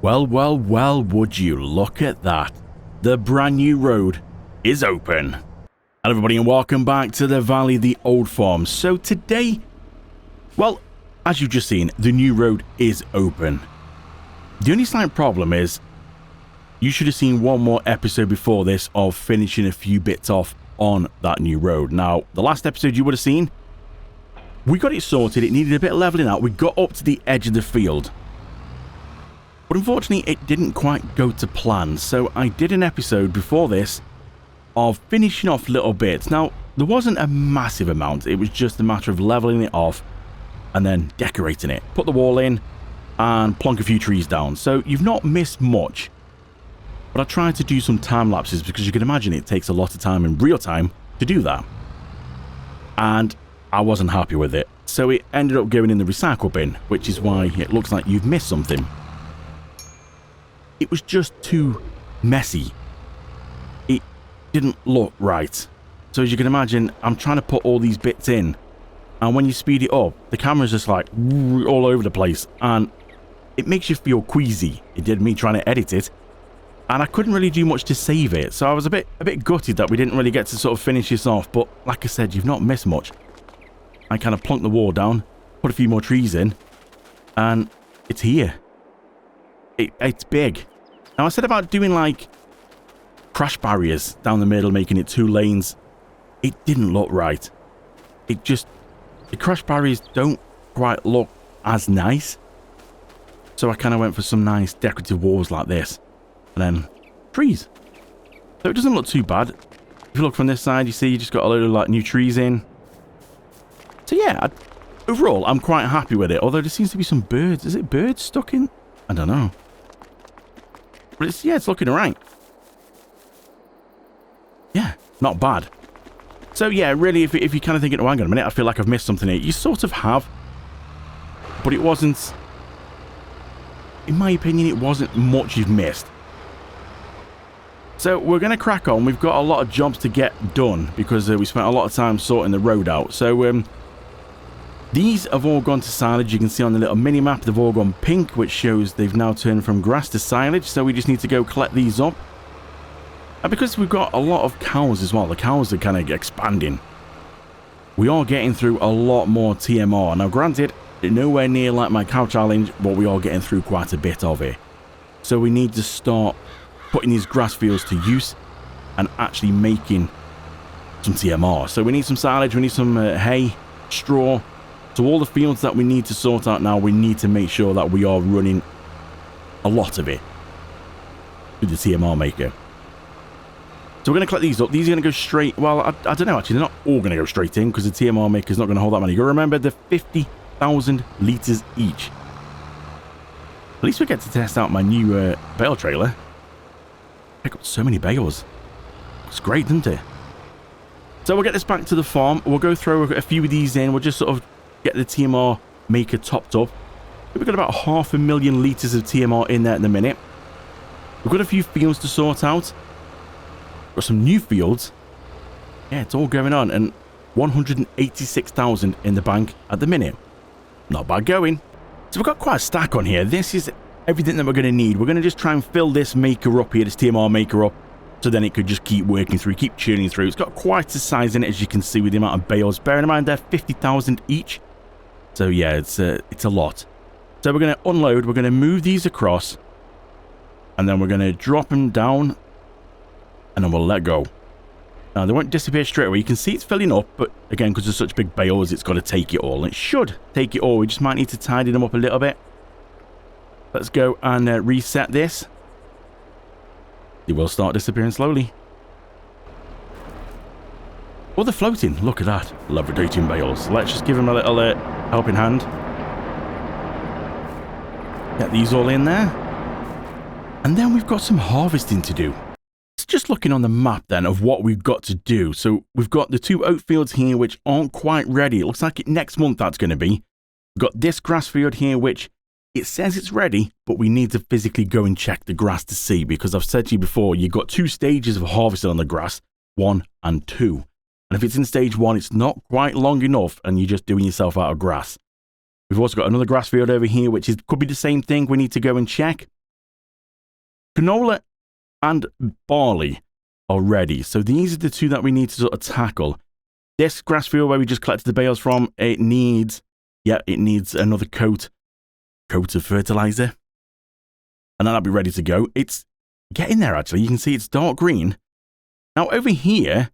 Well, would you look at that? The brand new road is open. Hello everybody and welcome back to the Valley of the Old Farm. So today, well, as you've just seen, the new road is open. The only slight problem is, you should have seen one more episode before this of finishing a few bits off on that new road. Now, the last episode you would have seen, we got it sorted, it needed a bit of leveling out, we got up to the edge of the field. But unfortunately, it didn't quite go to plan, so I did an episode before this of finishing off little bits. Now, there wasn't a massive amount, it was just a matter of leveling it off and then decorating it. Put the wall in and plonk a few trees down, so you've not missed much. But I tried to do some time lapses because you can imagine it takes a lot of time in real time to do that. And I wasn't happy with it, so it ended up going in the recycle bin, which is why it looks like you've missed something. It was just too messy. It didn't look right. So as you can imagine, I'm trying to put all these bits in, and when you speed it up, the camera's just like all over the place, and it makes you feel queasy. It did me trying to edit it, and I couldn't really do much to save it, so I was a bit gutted that we didn't really get to sort of finish this off. But like I said, you've not missed much. I kind of plonked the wall down, put a few more trees in, and it's here. It's big. Now, I said about doing like crash barriers down the middle, making it 2 lanes. It didn't look right. The crash barriers don't quite look as nice. So I kind of went for some nice decorative walls like this. And then trees. So it doesn't look too bad. If you look from this side, you see you just got a load of like new trees in. So yeah, overall, I'm quite happy with it. Although there seems to be some birds. Is it birds stuck in? I don't know. But it's looking alright. Yeah, not bad. So yeah, really, if you're kind of thinking, oh, hang on a minute, I feel like I've missed something here. You sort of have. But it wasn't, in my opinion, it wasn't much you've missed. So we're going to crack on. We've got a lot of jobs to get done because we spent a lot of time sorting the road out. So these have all gone to silage. You can see on the little mini-map, they've all gone pink, which shows they've now turned from grass to silage. So we just need to go collect these up. And because we've got a lot of cows as well, the cows are kind of expanding. We are getting through a lot more TMR. Now, granted, nowhere near like my cow challenge, but we are getting through quite a bit of it. So we need to start putting these grass fields to use and actually making some TMR. So we need some silage, we need some hay, straw. So all the fields that we need to sort out now, we need to make sure that we are running a lot of it with the TMR maker. So we're going to collect these up. These are going to go straight, well, I don't know actually, they're not all going to go straight in because the TMR maker is not going to hold that many. You remember, they're 50,000 litres each. At least we get to test out my new bale trailer. Pick up so many bales. It's great, isn't it? So we'll get this back to the farm. We'll go throw a few of these in. We'll just sort of get the TMR maker topped up. We've got about 500,000 litres of TMR in there at the minute. We've got a few fields to sort out. Got some new fields. Yeah, it's all going on. And 186,000 in the bank at the minute. Not bad going. So we've got quite a stack on here. This is everything that we're going to need. We're going to just try and fill this maker up here, this TMR maker up, so then it could just keep working through, keep churning through. It's got quite a size in it, as you can see, with the amount of bales. Bearing in mind, they're 50,000 each. So yeah, it's a lot. So we're going to unload, we're going to move these across, and then we're going to drop them down, and then we'll let go. Now, they won't disappear straight away. You can see it's filling up, but again, because there's such big bales, it's got to take it all. And it should take it all. We just might need to tidy them up a little bit. Let's go and reset this. They will start disappearing slowly. Oh, they're floating. Look at that. Levitating bales. Let's just give them a little helping hand. Get these all in there. And then we've got some harvesting to do. So just looking on the map then of what we've got to do. So we've got the 2 oat fields here which aren't quite ready. It looks like next month that's going to be. We've got this grass field here which it says it's ready, but we need to physically go and check the grass to see, because I've said to you before, you've got 2 stages of harvesting on the grass, 1 and 2. And if it's in stage 1, it's not quite long enough and you're just doing yourself out of grass. We've also got another grass field over here, which could be the same thing. We need to go and check. canola and barley are ready. So these are the two that we need to sort of tackle. This grass field where we just collected the bales from, it needs another coat of fertilizer. And then I'll be ready to go. It's getting there, actually. You can see it's dark green. Now, over here,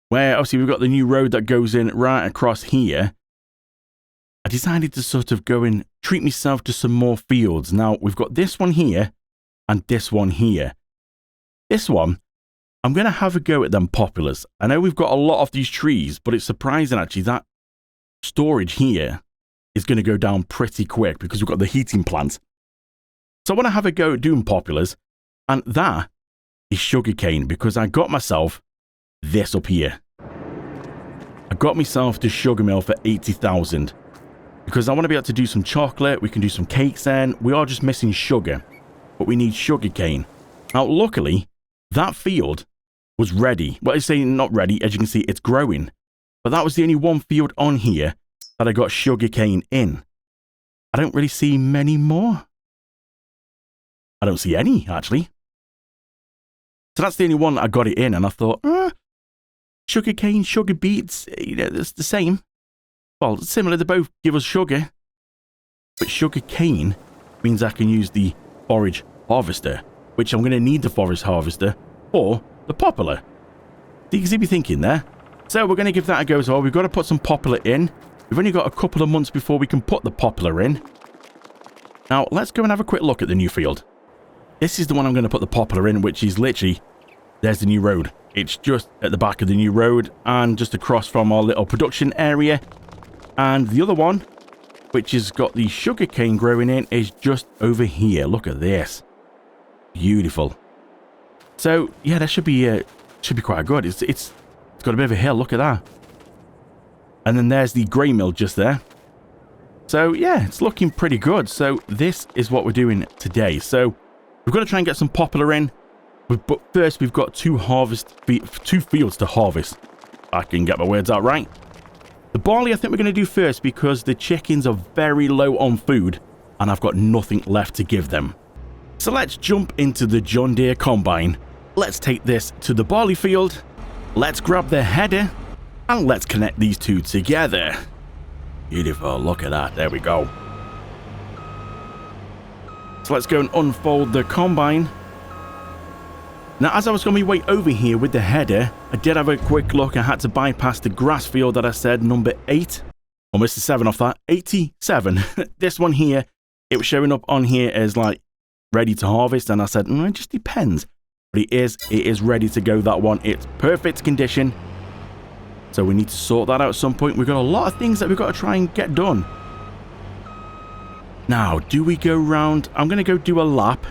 where obviously we've got the new road that goes in right across here, I decided to sort of go and treat myself to some more fields. Now, we've got this one here and this one here. This one, I'm going to have a go at them poplars. I know we've got a lot of these trees, but it's surprising actually that storage here is going to go down pretty quick because we've got the heating plant. So I want to have a go at doing poplars, and that is sugarcane because I got myself this up here. I got myself the sugar mill for 80,000 because I want to be able to do some chocolate. We can do some cakes then. We are just missing sugar, but we need sugarcane. Now, luckily, that field was ready. Well, it's saying not ready. As you can see, it's growing. But that was the only one field on here that I got sugarcane in. I don't really see many more. I don't see any, actually. So that's the only one that I got it in. And I thought, sugarcane, sugar beets, it's the same. Well, similar, they both give us sugar. But sugarcane means I can use the forage harvester, which I'm going to need the forage harvester for the poplar. You can see me thinking there. So we're going to give that a go as well. We've got to put some poplar in. We've only got a couple of months before we can put the poplar in. Now, let's go and have a quick look at the new field. This is the one I'm going to put the poplar in, which is literally, there's the new road. It's just at the back of the new road and just across from our little production area. And the other one, which has got the sugarcane growing in, is just over here. Look at this. Beautiful. So, yeah, that should be quite good. It's got a bit of a hill. Look at that. And then there's the grey mill just there. So, yeah, it's looking pretty good. So, this is what we're doing today. So, we've got to try and get some poplar in. But first, we've got two fields to harvest. I can get my words out right. The barley, I think we're going to do first because the chickens are very low on food and I've got nothing left to give them. So let's jump into the John Deere Combine. Let's take this to the barley field. Let's grab the header and let's connect these two together. Beautiful, look at that, there we go. So let's go and unfold the combine. Now, as I was on my way over here with the header, I did have a quick look. I had to bypass the grass field that I said, number 8. Almost a 7 off that. 87. This one here, it was showing up on here as like ready to harvest. And I said, it just depends. But it is ready to go, that one. It's perfect condition. So we need to sort that out at some point. We've got a lot of things that we've got to try and get done. Now, do we go round? I'm going to go do a lap.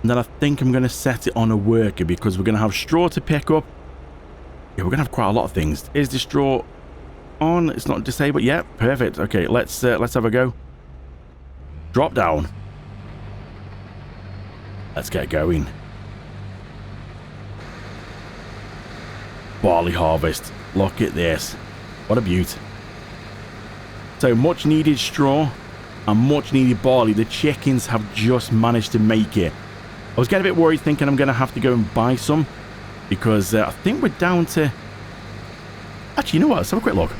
And then I think I'm going to set it on a worker because we're going to have straw to pick up. Yeah, we're going to have quite a lot of things. Is the straw on? It's not disabled. Yeah, perfect. Okay, let's have a go. Drop down. Let's get going. Barley harvest. Look at this. What a beaut. So much needed straw and much needed barley. The chickens have just managed to make it. I was getting a bit worried thinking I'm going to have to go and buy some because I think we're down to... Actually, you know what? Let's have a quick look.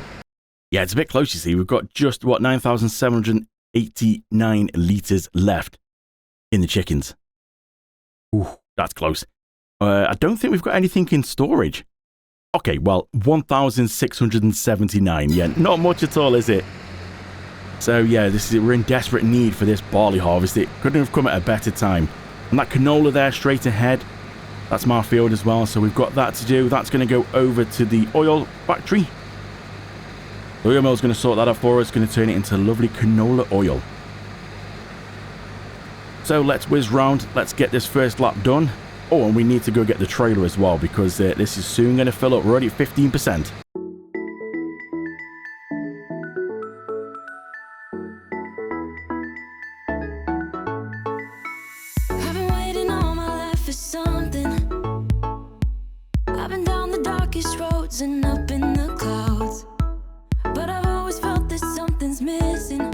Yeah, it's a bit close, you see. We've got just, 9,789 litres left in the chickens. Ooh, that's close. I don't think we've got anything in storage. Okay, well, 1,679. Yeah, not much at all, is it? So, yeah, we're in desperate need for this barley harvest. It couldn't have come at a better time. And that canola there straight ahead, that's my field as well. So we've got that to do. That's going to go over to the oil factory. The oil mill is going to sort that out for us. It's going to turn it into lovely canola oil. So let's whiz round. Let's get this first lap done. Oh, and we need to go get the trailer as well because this is soon going to fill up. We're already at 15%. And up in the clouds, but I've always felt that something's missing.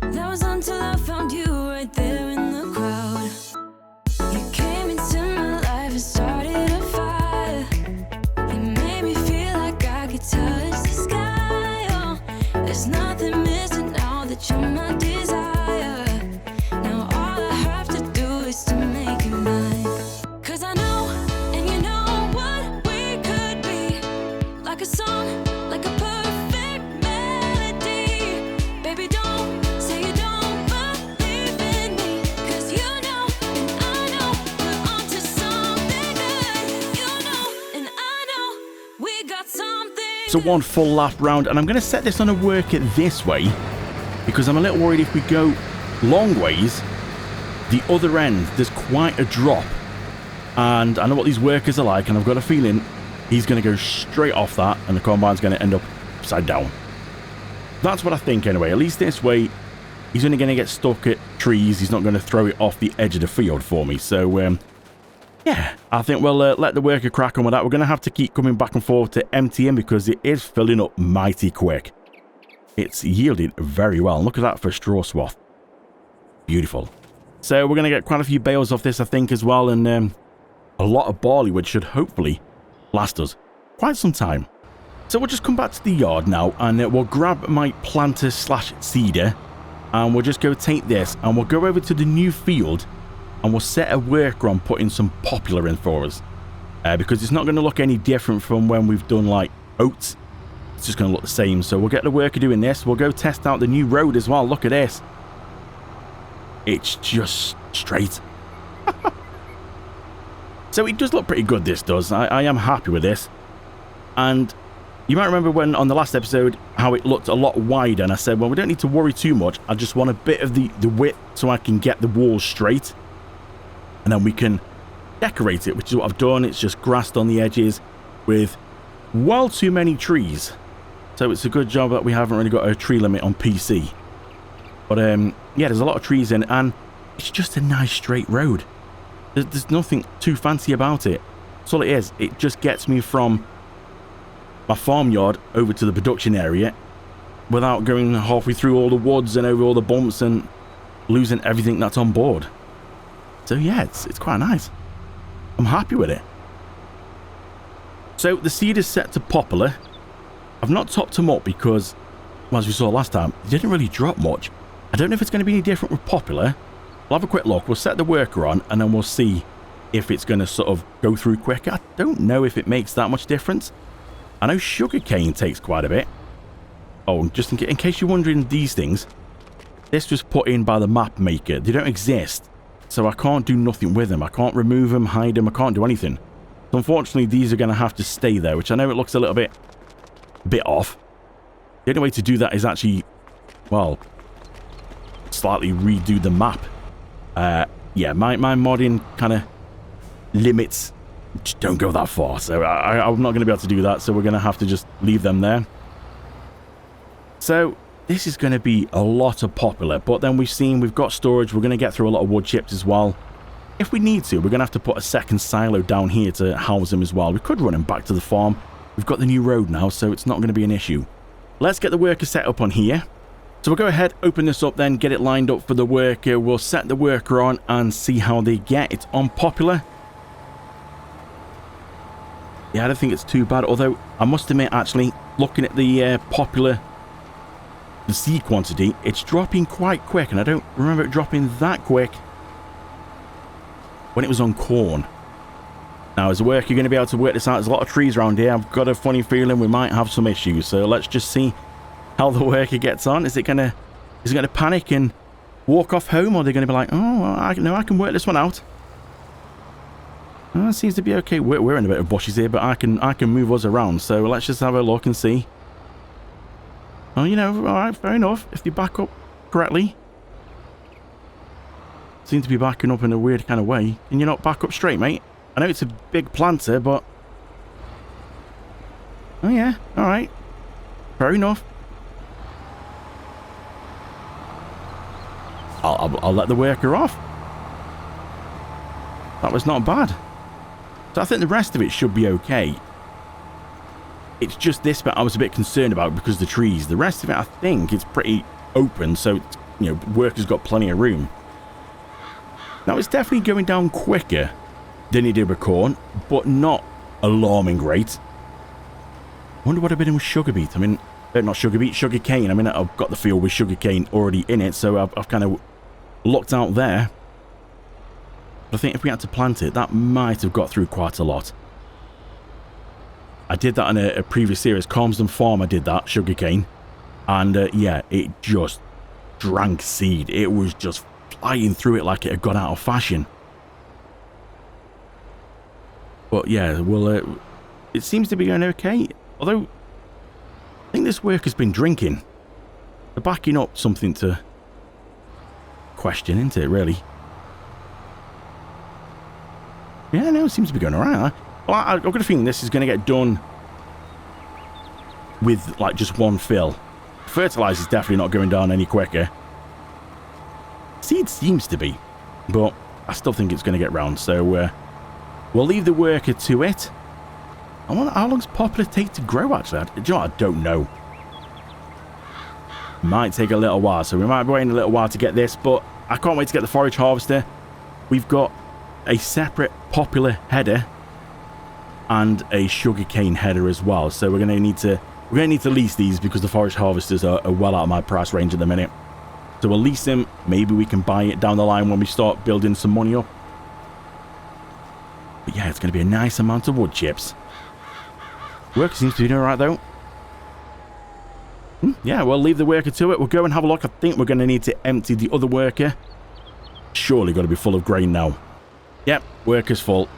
That was until I found you right there in the crowd. So one full lap round, and I'm going to set this on a work it this way because I'm a little worried if we go long ways, the other end, there's quite a drop. And I know what these workers are like, and I've got a feeling he's going to go straight off that, and the combine's going to end up upside down. That's what I think anyway. At least this way, he's only going to get stuck at trees. He's not going to throw it off the edge of the field for me. So, yeah, I think we'll let the worker crack on with that. We're going to have to keep coming back and forth to empty him because it is filling up mighty quick. It's yielded very well. Look at that for straw swath. Beautiful. So we're going to get quite a few bales off this, I think, as well. And a lot of barley, which should hopefully last us quite some time. So we'll just come back to the yard now, and we'll grab my planter slash seeder, and we'll just go take this, and we'll go over to the new field, and we'll set a worker on putting some popular in for us. Because it's not going to look any different from when we've done, like, oats. It's just going to look the same. So we'll get the worker doing this. We'll go test out the new road as well. Look at this. It's just straight. So it does look pretty good, this does. I am happy with this. And you might remember when on the last episode how it looked a lot wider, and I said, well, we don't need to worry too much. I just want a bit of the width so I can get the walls straight. And then we can decorate it, which is what I've done. It's just grassed on the edges with well too many trees. So it's a good job that we haven't really got a tree limit on PC. But yeah, there's a lot of trees in, and it's just a nice straight road. There's nothing too fancy about it. That's all it is. It just gets me from my farmyard over to the production area without going halfway through all the woods and over all the bumps and losing everything that's on board. So yeah, it's quite nice. I'm happy with it. So the seed is set to popular. I've not topped them up because, well, as we saw last time, it didn't really drop much. I don't know if it's going to be any different with popular. We'll have a quick look. We'll set the worker on, and then we'll see if it's going to sort of go through quicker. I don't know if it makes that much difference. I know sugarcane takes quite a bit. Oh, just in case you're wondering these things, this was put in by the map maker. They don't exist, so I can't do nothing with them. I can't remove them, hide them. I can't do anything. So unfortunately, these are going to have to stay there, which I know it looks a little bit off. The only way to do that is actually, well, slightly redo the map. Yeah, my modding kind of limits just don't go that far, so I'm not going to be able to do that, so we're going to have to just leave them there. So this is going to be a lot of popular, but then we've got storage. We're going to get through a lot of wood chips as well. If we need to, we're going to have to put a second silo down here to house them as well. We could run them back to the farm. We've got the new road now, so it's not going to be an issue. Let's get the worker set up on here. So we'll go ahead, open this up then, get it lined up for the worker. We'll set the worker on and see how they get. It's on popular. Yeah, I don't think it's too bad, although I must admit, actually, looking at the popular, the seed quantity, it's dropping quite quick, and I don't remember it dropping that quick when it was on corn. Now, as a worker, you're going to be able to work this out. There's a lot of trees around here. I've got a funny feeling we might have some issues, so let's just see how the worker gets on. Is it gonna panic and walk off home, or are they gonna be like, oh, I can work this one out? It seems to be okay. We're in a bit of bushes here, but I can move us around. So let's just have a look and see. Oh, you know, all right, fair enough. If you back up correctly, seem to be backing up in a weird kind of way. Can you not back up straight, mate? I know it's a big planter, but oh yeah, all right, fair enough. I'll let the worker off. That was not bad. So I think the rest of it should be okay. It's just this bit I was a bit concerned about because of the trees. The rest of it, I think, is pretty open, so, you know, worker's got plenty of room. Now, it's definitely going down quicker than it did with corn, but not alarming great. I wonder what I've been doing with sugar beet. I mean, not sugar beet, sugar cane. I mean, I've got the field with sugar cane already in it, so I've kind of looked out there. But I think if we had to plant it, that might have got through quite a lot. I did that in a previous series, Calmsden Farm. I did that, sugar cane, and yeah, it just drank seed. It was just flying through it like it had gone out of fashion. But yeah, well, it seems to be going okay. Although I think this worker's been drinking. They're backing up something to question, isn't it, really? Yeah, no, it seems to be going alright. Well, I've got a feeling this is going to get done with, like, just one fill. Fertilizer's definitely not going down any quicker. Seed seems to be, but I still think it's going to get round, so we'll leave the worker to it. I wonder how long's poplar take to grow, actually. Do you know what? I don't know. Might take a little while, so we might be waiting a little while to get this, but I can't wait to get the forage harvester. We've got a separate popular header and a sugarcane header as well, so we're going to need to lease these because the forage harvesters are well out of my price range at the minute. So we'll lease them. Maybe we can buy it down the line when we start building some money up. But yeah, it's going to be a nice amount of wood chips. Work seems to be doing alright though. Yeah, we'll leave the worker to it. We'll go and have a look. I think we're going to need to empty the other worker. Surely got to be full of grain now. Yep, worker's full.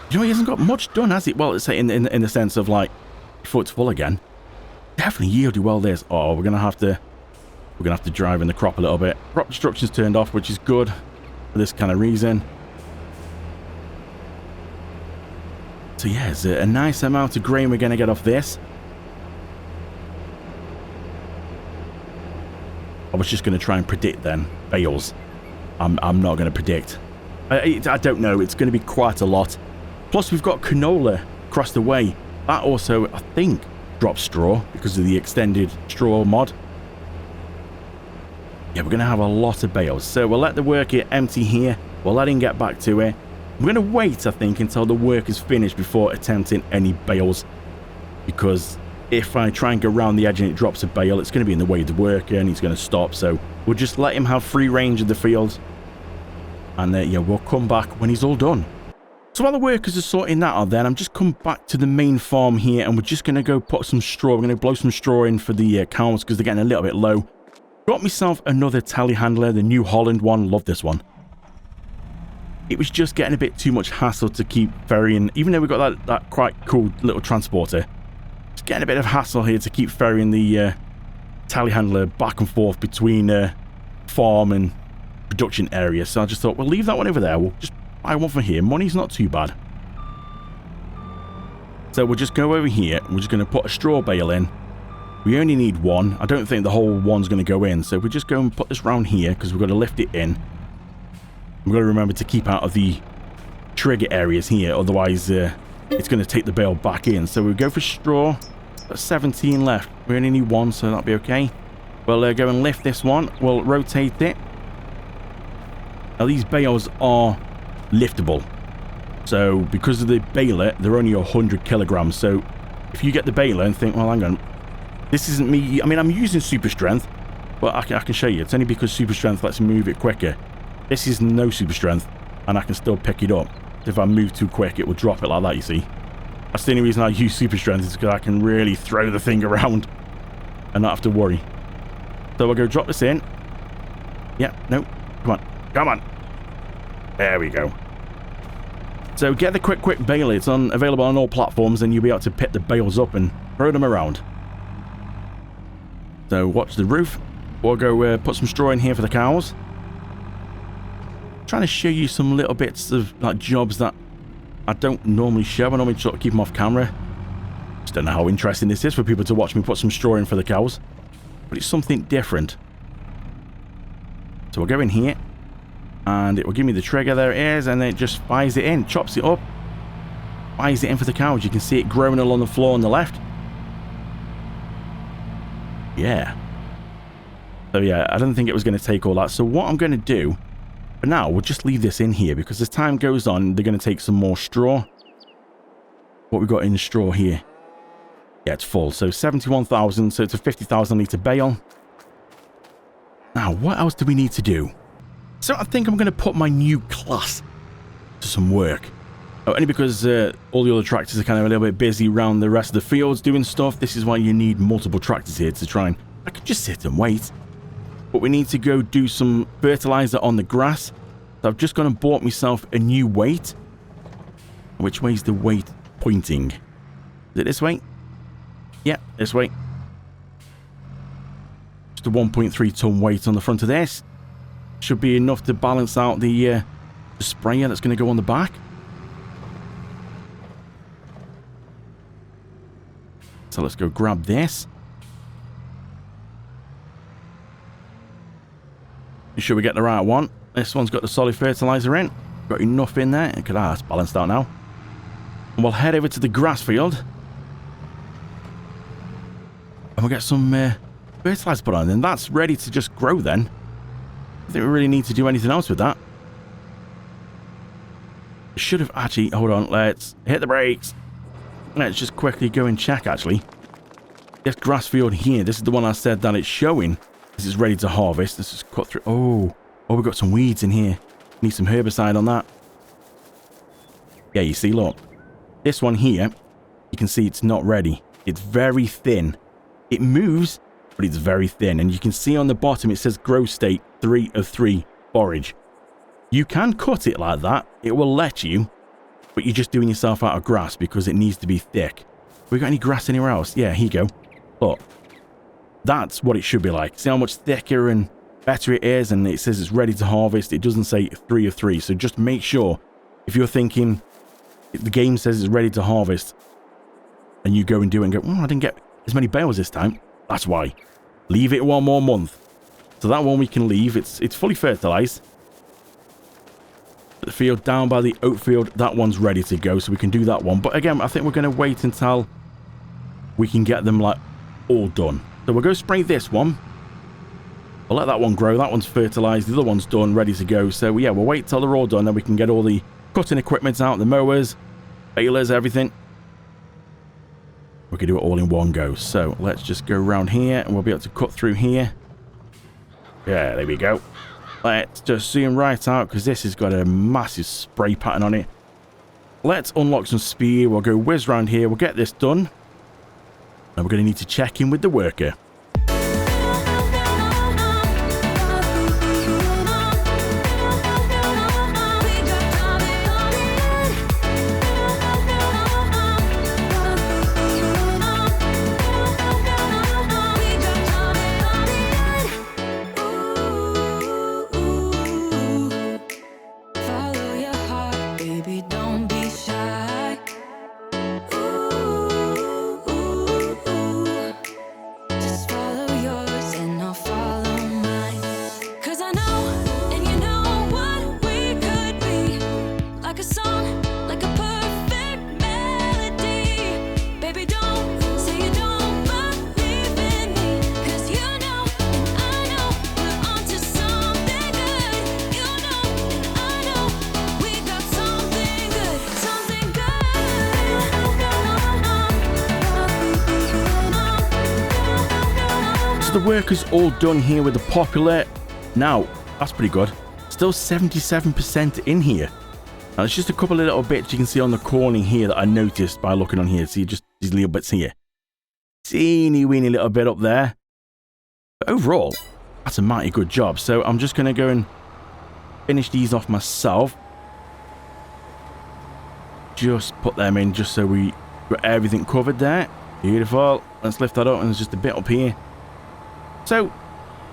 You know, he hasn't got much done, has he? Well, let's say in the sense of, like, before it's full again. Definitely yielded well this. Oh, we're going to have to drive in the crop a little bit. Crop destruction's turned off, which is good for this kind of reason. So yeah, there's a nice amount of grain we're going to get off this. I was just going to try and predict then. Bales. I'm not going to predict. I don't know. It's going to be quite a lot. Plus, we've got canola across the way. That also, I think, drops straw because of the extended straw mod. Yeah, we're going to have a lot of bales. So we'll let the worker empty here. We'll let him get back to it. We're going to wait, I think, until the work is finished before attempting any bales. Because if I try and go around the edge and it drops a bale, it's going to be in the way of the worker and he's going to stop. So we'll just let him have free range of the field. And yeah, we'll come back when he's all done. So while the workers are sorting that out then, I'm just come back to the main farm here and we're just going to go put some straw. We're going to blow some straw in for the cows because they're getting a little bit low. Got myself another telehandler, the New Holland one. Love this one. It was just getting a bit too much hassle to keep ferrying, even though we've got that quite cool little transporter. It's getting a bit of hassle here to keep ferrying the telehandler back and forth between farm and production area. So I just thought, we'll leave that one over there. We'll just buy one for here. Money's not too bad. So we'll just go over here. We're just going to put a straw bale in. We only need one. I don't think the whole one's going to go in. So we just go and put this round here because we've got to lift it in. We've got to remember to keep out of the trigger areas here. Otherwise, it's going to take the bale back in. So we'll go for straw. Got 17 left. We only need one, so that'll be okay. We'll go and lift this one. We'll rotate it. Now, these bales are liftable. So because of the baler, they're only 100 kilograms. So if you get the baler and think, well, hang on, this isn't me. I mean, I'm using super strength, but I can show you. It's only because super strength lets me move it quicker. This is no super strength, and I can still pick it up. If I move too quick, it will drop it like that, you see. That's the only reason I use super strength, is because I can really throw the thing around and not have to worry. So we'll go drop this in. Yeah, no, come on, come on. There we go. So get the quick baler. It's available on all platforms, and you'll be able to pick the bales up and throw them around. So watch the roof. We'll go put some straw in here for the cows. Trying to show you some little bits of like jobs that I don't normally show. I normally sort of keep them off camera. Just don't know how interesting this is for people to watch me put some straw in for the cows, but it's something different. So we'll go in here and it will give me the trigger. There it is, and then it just fires it in, chops it up, fires it in for the cows. You can see it growing along the floor on the left. Yeah. So yeah, I don't think it was going to take all that. So what I'm going to do for now, we'll just leave this in here because as time goes on, they're going to take some more straw. What we got in straw here? Yeah, it's full. So 71,000. So it's a 50,000 litre bale. Now, what else do we need to do? So I think I'm going to put my new class to some work. Oh, only because all the other tractors are kind of a little bit busy around the rest of the fields doing stuff. This is why you need multiple tractors here to try and... I could just sit and wait. But we need to go do some fertilizer on the grass. So I've just gone and bought myself a new weight. Which way's the weight pointing? Is it this way? Yeah, this way. Just a 1.3 ton weight on the front of this. Should be enough to balance out the sprayer that's going to go on the back. So let's go grab this. Make sure we get the right one. This one's got the solid fertilizer in. Got enough in there. Look at that, it's balanced out now. And we'll head over to the grass field. And we'll get some fertilizer put on. And that's ready to just grow then. I think we really need to do anything else with that. Should have actually... Hold on, let's hit the brakes. Let's just quickly go and check, actually. This grass field here, this is the one I said that it's showing. This is ready to harvest. This is cut through. Oh, we've got some weeds in here. Need some herbicide on that. Yeah, you see, look. This one here, you can see it's not ready. It's very thin. It moves, but it's very thin. And you can see on the bottom, it says grow state 3 of 3 forage. You can cut it like that. It will let you. But you're just doing yourself out of grass because it needs to be thick. We got any grass anywhere else? Yeah, here you go. Look. That's what it should be like. See how much thicker and better it is, and it says it's ready to harvest. It doesn't say 3 of 3. So just make sure, if you're thinking if the game says it's ready to harvest, and you go and do it and go, I didn't get as many bales this time. That's why. Leave it one more month. So that one we can leave. It's fully fertilized. The field down by the oat field, that one's ready to go, so we can do that one. But again, I think we're going to wait until we can get them like all done. So we'll go spray this one. We'll let that one grow. That one's fertilized. The other one's done, ready to go. So yeah, we'll wait till they're all done. Then we can get all the cutting equipment out, the mowers, balers, everything. We can do it all in one go. So let's just go around here and we'll be able to cut through here. Yeah, there we go. Let's just zoom right out because this has got a massive spray pattern on it. Let's unlock some speed. We'll go whiz around here. We'll get this done. And we're going to need to check in with the worker. The work is all done here with the popular. Now, that's pretty good. Still 77% in here. Now, there's just a couple of little bits you can see on the corner here that I noticed by looking on here. See, just these little bits here. Teeny weeny little bit up there. But overall, that's a mighty good job. So I'm just going to go and finish these off myself. Just put them in just so we got everything covered there. Beautiful. Let's lift that up, and there's just a bit up here. So,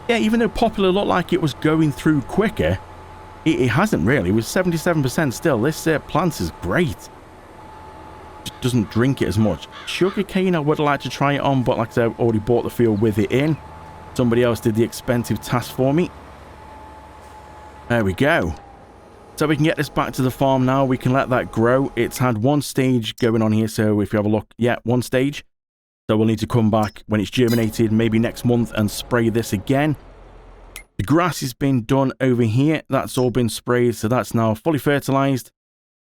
yeah, even though Popular looked like it was going through quicker, it hasn't really. It was 77% still. This plant is great. Just doesn't drink it as much. Sugarcane, I would like to try it on, but like I said, I've already bought the field with it in. Somebody else did the expensive task for me. There we go. So we can get this back to the farm now. We can let that grow. It's had one stage going on here, so if you have a look, yeah, one stage. So we'll need to come back when it's germinated, maybe next month, and spray this again. The grass has been done over here. That's all been sprayed, so that's now fully fertilized.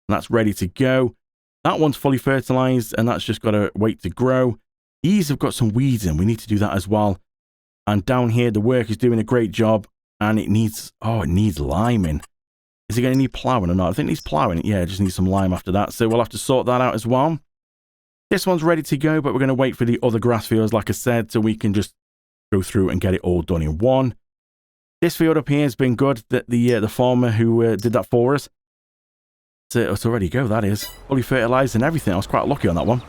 And that's ready to go. That one's fully fertilized, and that's just got to wait to grow. These have got some weeds in. We need to do that as well. And down here, the work is doing a great job, and it needs, it needs liming. Is it going to need plowing or not? I think it needs plowing. Yeah, it just needs some lime after that. So we'll have to sort that out as well. This one's ready to go, but we're going to wait for the other grass fields, like I said, so we can just go through and get it all done in one. This field up here has been good. That the farmer who did that for us. So it's already go, that is. Fully fertilized and everything. I was quite lucky on that one.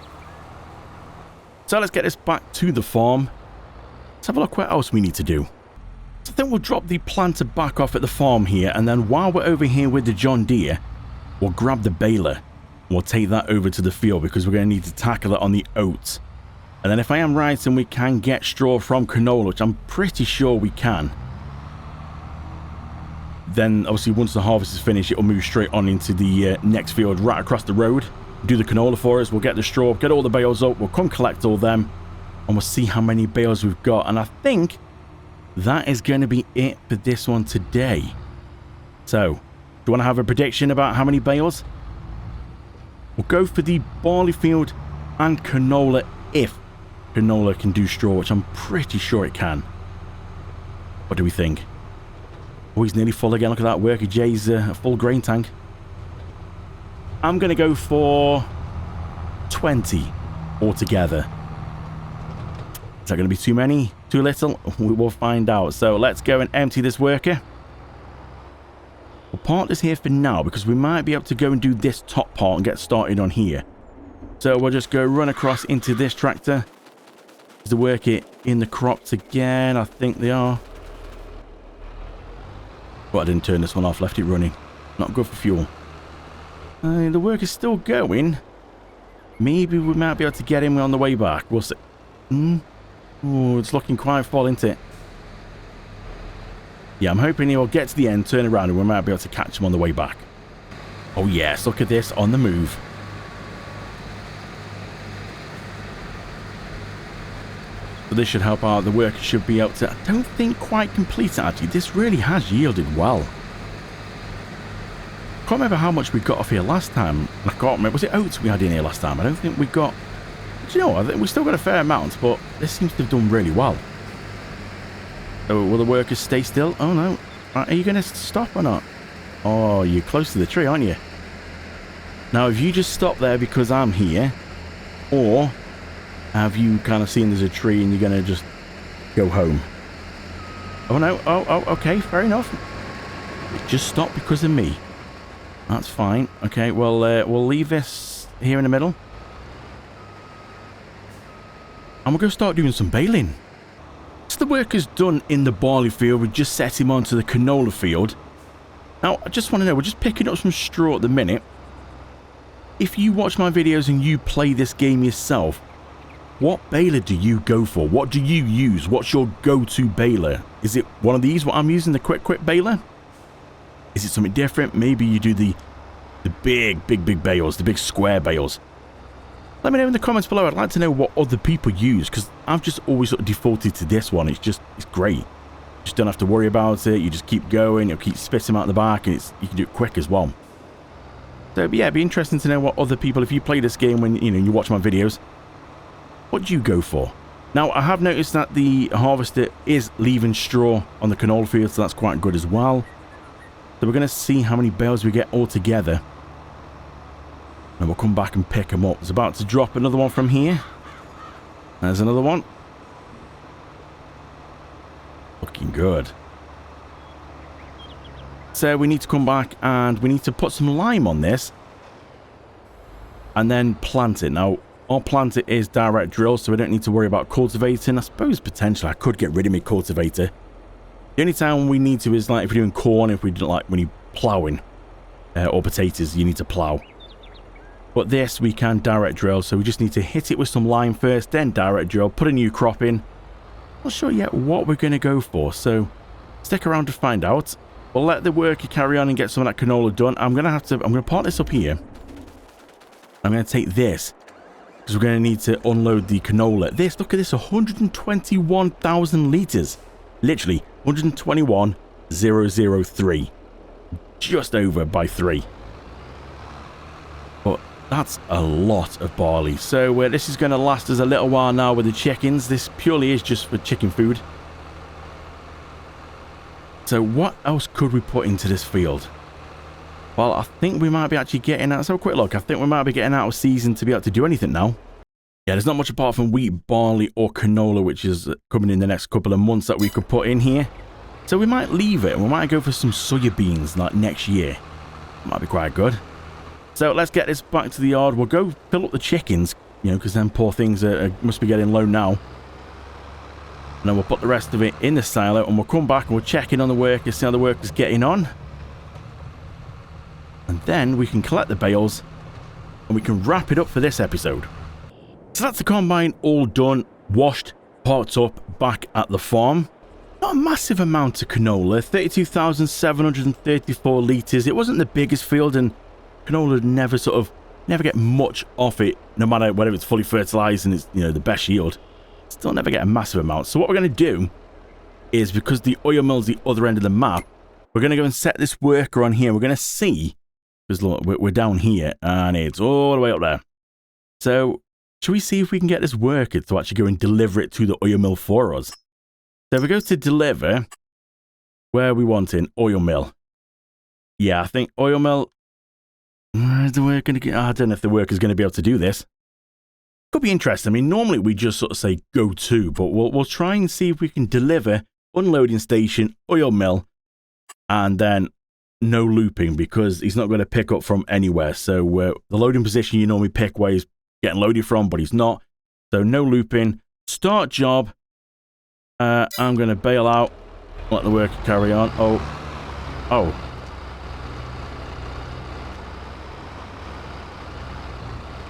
So let's get this back to the farm. Let's have a look what else we need to do. So I think we'll drop the planter back off at the farm here, and then while we're over here with the John Deere, we'll grab the baler. We'll take that over to the field because we're going to need to tackle it on the oats. And then if I am right and we can get straw from canola, which I'm pretty sure we can, then obviously once the harvest is finished, it will move straight on into the next field right across the road. Do the canola for us, we'll get the straw, get all the bales up, we'll come collect all them, and we'll see how many bales we've got. And I think that is going to be it for this one today. So, do you want to have a prediction about how many bales? We'll go for the barley field and canola if canola can do straw, which I'm pretty sure it can. What do we think? Oh, he's nearly full again. Look at that. Worker Jay's a full grain tank. I'm going to go for 20 altogether. Is that going to be too many? Too little? We will find out. So let's go and empty this worker. We'll park this here for now because we might be able to go and do this top part and get started on here. So we'll just go run across into this tractor. Is the worker in the crops again? I think they are. But I didn't turn this one off, left it running. Not good for fuel. The work is still going. Maybe we might be able to get him on the way back. We'll see. Oh, it's looking quite full, isn't it? Yeah, I'm hoping he will get to the end, turn around, and we might be able to catch him on the way back. Oh yes, look at this, on the move. So this should help out. The worker should be able to, I don't think quite complete it actually. This really has yielded well. Can't remember how much we got off here last time. I can't remember. Was it oats we had in here last time? I don't think we got... Do you know what? I think we still got a fair amount, but this seems to have done really well. Oh, will the workers stay still? Oh no. Are you going to stop or not? Oh, you're close to the tree, aren't you? Now, if you just stop there because I'm here, or have you kind of seen there's a tree and you're going to just go home? Oh no. Oh, okay. Fair enough. Just stop because of me. That's fine. Okay, well, we'll leave this here in the middle. And we'll go start doing some baling. So the work is done in the barley field. We just set him onto the canola field. Now, I just want to know, we're just picking up some straw at the minute. If you watch my videos and you play this game yourself, what baler do you go for? What do you use? What's your go-to baler? Is it one of these, what I'm using, the quick baler? Is it something different? Maybe you do the big bales, the big square bales. Let me know in the comments below. I'd like to know what other people use, because I've just always sort of defaulted to this one. It's great. You just don't have to worry about it. You just keep going. It'll keep spitting out the back, and you can do it quick as well. So yeah, it'd be interesting to know what other people, if you play this game when you watch my videos, what do you go for? Now, I have noticed that the harvester is leaving straw on the canola field, so that's quite good as well. So we're going to see how many bales we get all together. And we'll come back and pick them up. It's about to drop another one from here. There's another one. Looking good. So we need to come back and we need to put some lime on this. And then plant it. Now, our planter is direct drill, so we don't need to worry about cultivating. I suppose potentially I could get rid of my cultivator. The only time we need to is like if we're doing corn, if we do like when you're ploughing, or potatoes, you need to plough. But this we can direct drill, so we just need to hit it with some lime first, then direct drill, put a new crop in. Not sure yet what we're going to go for, so stick around to find out. We'll let the worker carry on and get some of that canola done. I'm going to park this up here. I'm going to take this, because we're going to need to unload the canola. Look at this, 121,000 litres. Literally, 121,003. Just over by 3. But that's a lot of barley. So this is going to last us a little while now with the chickens. This purely is just for chicken food. So what else could we put into this field? Well, I think we might be actually getting out. Let's have a quick look. I think we might be getting out of season to be able to do anything now. Yeah, there's not much apart from wheat, barley, or canola, which is coming in the next couple of months that we could put in here. So we might leave it, and we might go for some soybeans like next year. Might be quite good. So let's get this back to the yard. We'll go fill up the chickens. you know, because them poor things must be getting low now. And then we'll put the rest of it in the silo, and we'll come back and we'll check in on the workers, see how the workers getting on. And then we can collect the bales, and we can wrap it up for this episode. So that's the combine all done, washed, parked up, back at the farm. Not a massive amount of canola, 32,734 litres. It wasn't the biggest field, and canola never get much off it, no matter whether it's fully fertilised and it's, you know, the best yield. Still never get a massive amount. So what we're going to do is, because the oil mill's the other end of the map, we're going to go and set this worker on here. We're going to see, because look, we're down here and it's all the way up there. So should we see if we can get this worker to actually go and deliver it to the oil mill for us? So if we go to deliver, where are we wanting? Oil mill. Yeah, I think oil mill. Where's the worker going to get? I don't know if the worker's going to be able to do this. Could be interesting. I mean, normally we just sort of say go to, but we'll try and see if we can deliver unloading station, oil mill, and then no looping, because he's not going to pick up from anywhere. So the loading position you normally pick where he's getting loaded from, but he's not. So no looping. Start job. I'm going to bail out. Let the worker carry on. Oh.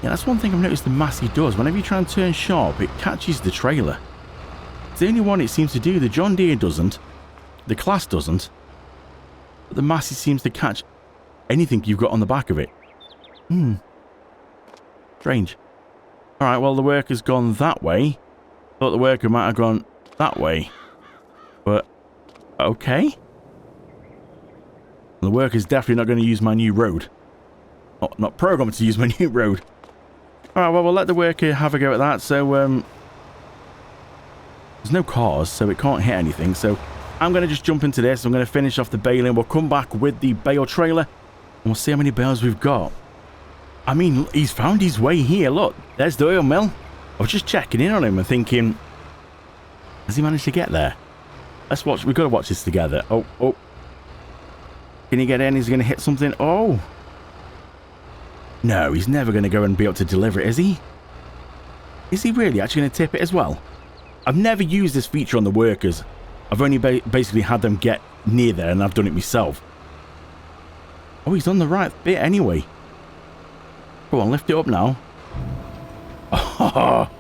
Yeah, that's one thing I've noticed the Massey does. Whenever you try and turn sharp, it catches the trailer. It's the only one it seems to do. The John Deere doesn't. The Class doesn't. But the Massey seems to catch anything you've got on the back of it. Strange. Alright, well, the worker's gone that way. Thought the worker might have gone that way. But, okay. The worker's definitely not going to use my new road. Not programmed to use my new road. Alright, well, we'll let the worker have a go at that. So, there's no cars, so it can't hit anything. So, I'm going to just jump into this. I'm going to finish off the baling. We'll come back with the bale trailer, and we'll see how many bales we've got. I mean, he's found his way here. Look, there's the oil mill. I was just checking in on him and thinking, has he managed to get there? Let's watch. We've got to watch this together. Oh. Can he get in? Is he going to hit something? Oh. No, he's never going to go and be able to deliver it, is he? Is he really actually going to tip it as well? I've never used this feature on the workers. I've only basically had them get near there, and I've done it myself. Oh, he's on the right bit anyway. Go on, lift it up now. Oh,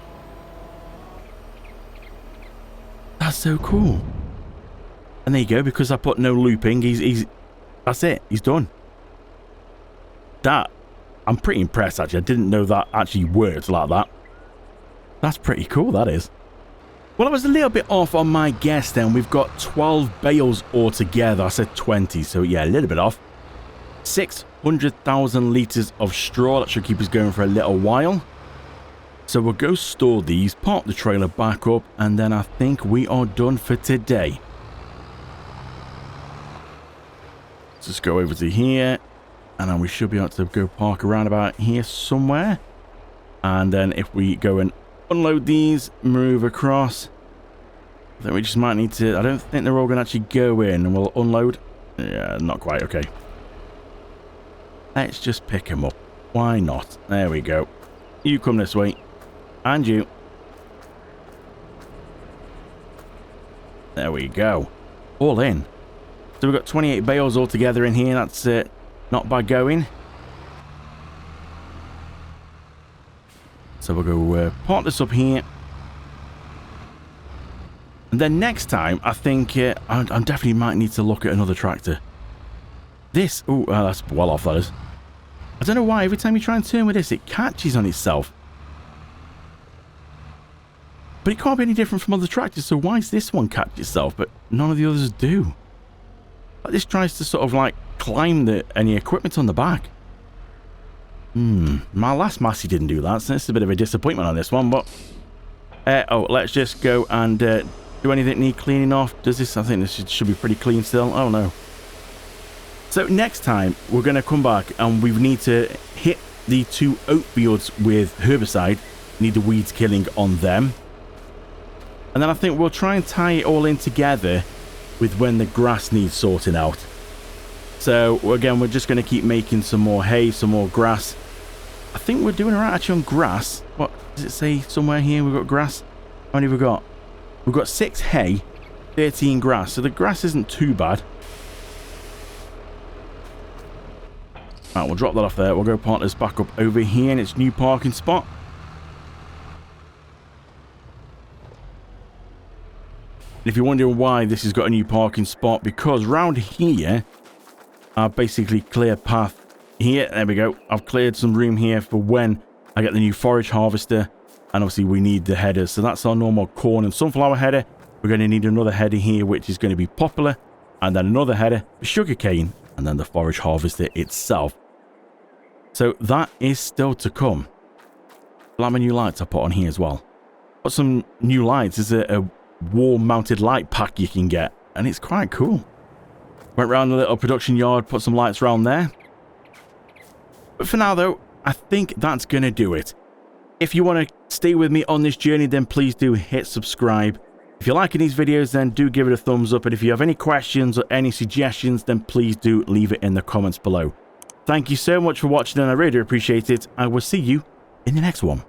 that's so cool. And there you go, because I put no looping, that's it, he's done. I'm pretty impressed, actually. I didn't know that actually worked like that. That's pretty cool, that is. Well, I was a little bit off on my guess then. We've got 12 bales altogether. I said 20, so yeah, a little bit off. 600,000 litres of straw. That should keep us going for a little while. So we'll go store these, park the trailer back up, and then I think we are done for today. Let's just go over to here. And then we should be able to go park around about here somewhere. And then if we go and unload these, move across. I think we just might need to... I don't think they're all going to actually go in. And we'll unload. Yeah, not quite. Okay. Let's just pick them up. Why not? There we go. You come this way. And you. There we go. All in. So we've got 28 bales altogether in here. That's it. Not bad going. So we'll go park this up here. And then next time, I think I definitely might need to look at another tractor. This, that's well off, that is. I don't know why, every time you try and turn with this, it catches on itself. But it can't be any different from other tractors, so why does this one catch itself, but none of the others do? Like this tries to sort of like climb any equipment on the back. My last Massey didn't do that, so it's a bit of a disappointment on this one, but... let's just go and do anything need cleaning off. Does this? I think this should be pretty clean still. Oh, no. So next time, we're going to come back and we need to hit the 2 oat fields with herbicide. Need the weeds killing on them. And then I think we'll try and tie it all in together with when the grass needs sorting out. So again, we're just going to keep making some more hay, some more grass. I think we're doing alright actually on grass. What? Does it say somewhere here we've got grass? How many have we got? We've got 6 hay, 13 grass. So the grass isn't too bad. Right, we'll drop that off there. We'll go park this back up over here in its new parking spot. If you're wondering why this has got a new parking spot, because round here, I've basically cleared path here. There we go. I've cleared some room here for when I get the new forage harvester. And obviously we need the headers. So that's our normal corn and sunflower header. We're going to need another header here, which is going to be popular. And then another header for sugarcane. And then the forage harvester itself. So that is still to come. Like my new lights I put on here as well. Got some new lights. There's a wall mounted light pack you can get. And it's quite cool. Went around the little production yard, put some lights around there. But for now though, I think that's going to do it. If you want to stay with me on this journey, then please do hit subscribe. If you're liking these videos, then do give it a thumbs up. And if you have any questions or any suggestions, then please do leave it in the comments below. Thank you so much for watching and I really appreciate it. I will see you in the next one.